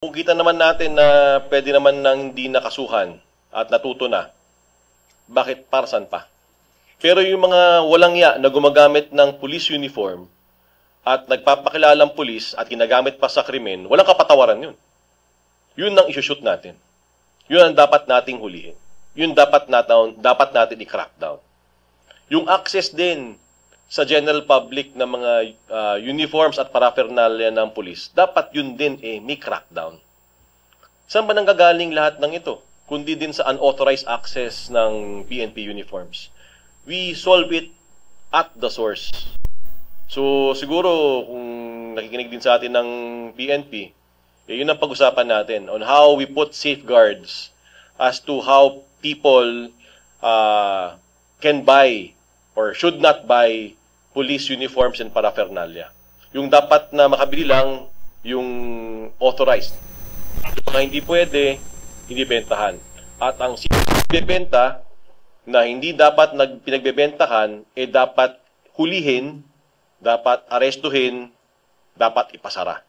Kung kita naman natin na pwede naman nang hindi nakasuhan at natuto na, bakit parasan pa? Pero yung mga walang ya na gumagamit ng police uniform at nagpapakilalang pulis at ginagamit pa sa krimen, walang kapatawaran yun. Yun ang isushoot natin. Yun ang dapat nating hulihin. Yun dapat natin i-crackdown. Yung access din sa general public ng mga uniforms at paraphernalia ng pulis, dapat yun din may crackdown. Saan ba nanggagaling lahat ng ito? Kundi din sa unauthorized access ng PNP uniforms. We solve it at the source. So siguro kung nakikinig din sa atin ng PNP, yun ang pag-usapan natin on how we put safeguards as to how people can buy or should not buy police uniforms and paraphernalia. Yung dapat na makabili lang yung authorized. Yung mga hindi pwede, hindi bentahan. At ang bibenta na hindi dapat pinagbebentahan, dapat hulihin, dapat arestuhin, dapat ipasara.